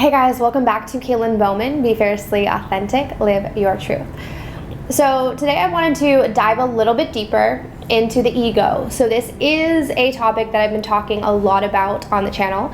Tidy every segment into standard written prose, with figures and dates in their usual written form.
Hey guys, welcome back to Kaylin Bowman, Be Fiercely Authentic, Live Your Truth. So today I wanted to dive a little bit deeper into the ego. So this is a topic that I've been talking a lot about on the channel.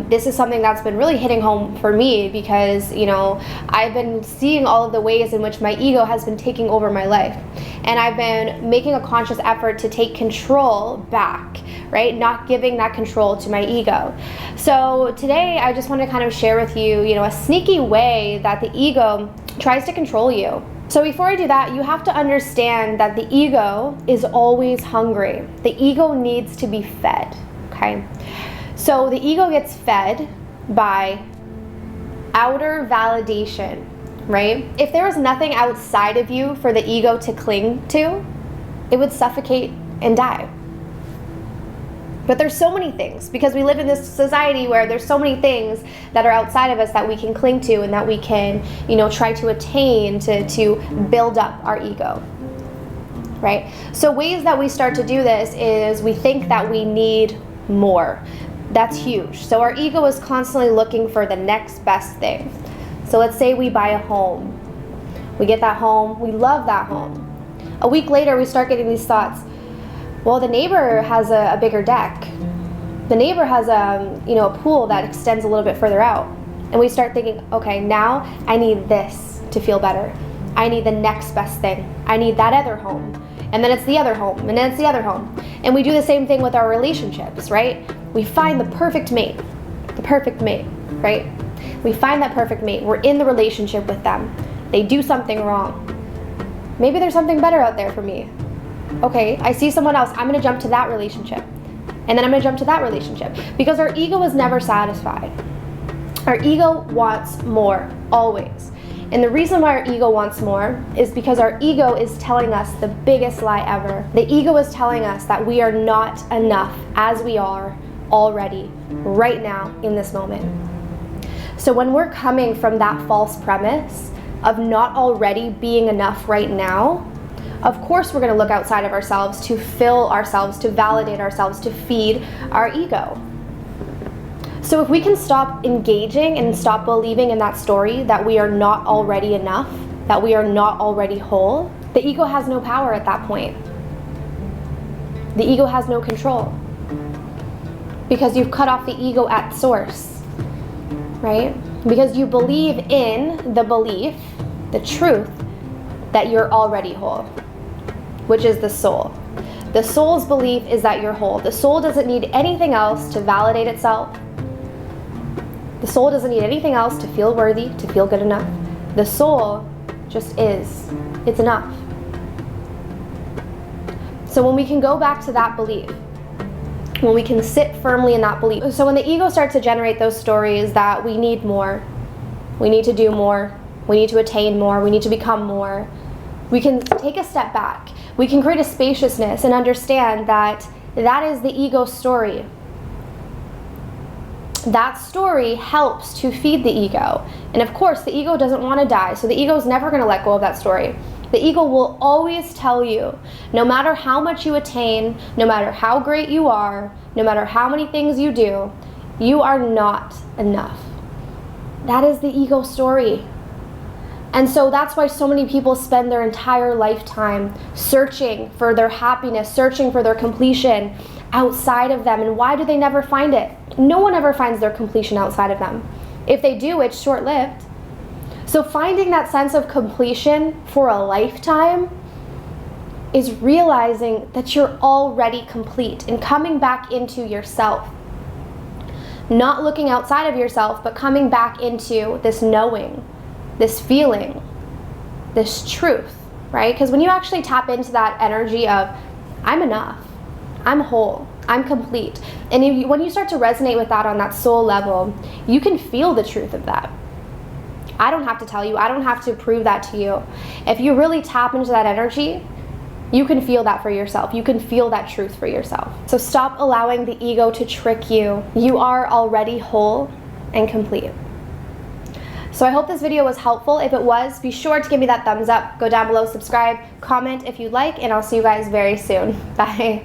This is something that's been really hitting home for me because, I've been seeing all of the ways in which my ego has been taking over my life. And I've been making a conscious effort to take control back, right? Not giving that control to my ego. So today I just want to kind of share with you, a sneaky way that the ego tries to control you. So before I do that, you have to understand that the ego is always hungry. The ego needs to be fed, okay? So the ego gets fed by outer validation, right? If there was nothing outside of you for the ego to cling to, it would suffocate and die. But there's so many things, because we live in this society where there's so many things that are outside of us that we can cling to and that we can, try to attain to build up our ego, right? So ways that we start to do this is we think that we need more. That's huge. So our ego is constantly looking for the next best thing. So let's say we buy a home. We get that home. We love that home. A week later, we start getting these thoughts. Well, the neighbor has a bigger deck. The neighbor has a pool that extends a little bit further out. And we start thinking, okay, now I need this to feel better. I need the next best thing. I need that other home. And then it's the other home, and then it's the other home. And we do the same thing with our relationships, right? We find the perfect mate, right? We find that perfect mate. We're in the relationship with them. They do something wrong. Maybe there's something better out there for me. Okay, I see someone else, I'm gonna jump to that relationship. And then I'm gonna jump to that relationship. Because our ego is never satisfied. Our ego wants more, always. And the reason why our ego wants more is because our ego is telling us the biggest lie ever. The ego is telling us that we are not enough as we are already, right now, in this moment. So when we're coming from that false premise of not already being enough right now, of course we're going to look outside of ourselves to fill ourselves, to validate ourselves, to feed our ego. So if we can stop engaging and stop believing in that story that we are not already enough, that we are not already whole, the ego has no power at that point. The ego has no control. Because you've cut off the ego at source, right? Because you believe in the belief, the truth, that you're already whole, which is the soul. The soul's belief is that you're whole. The soul doesn't need anything else to validate itself. The soul doesn't need anything else to feel worthy, to feel good enough. The soul just is. It's enough. So when we can go back to that belief, when we can sit firmly in that belief, so when the ego starts to generate those stories that we need more, we need to do more, we need to attain more, we need to become more, we can take a step back. We can create a spaciousness and understand that that is the ego story. That story helps to feed the ego. And of course, the ego doesn't want to die, so the ego is never going to let go of that story. The ego will always tell you, no matter how much you attain, no matter how great you are, no matter how many things you do, you are not enough. That is the ego story. And so that's why so many people spend their entire lifetime searching for their happiness, searching for their completion outside of them. And why do they never find it? No one ever finds their completion outside of them. If they do, it's short-lived. So finding that sense of completion for a lifetime is realizing that you're already complete and coming back into yourself. Not looking outside of yourself, but coming back into this knowing, this feeling, this truth, right? Because when you actually tap into that energy of, I'm enough, I'm whole, I'm complete, and when you start to resonate with that on that soul level, you can feel the truth of that. I don't have to tell you, I don't have to prove that to you. If you really tap into that energy, you can feel that for yourself. You can feel that truth for yourself. So stop allowing the ego to trick you. You are already whole and complete. So I hope this video was helpful. If it was, be sure to give me that thumbs up. Go down below, subscribe, comment if you'd like, and I'll see you guys very soon. Bye.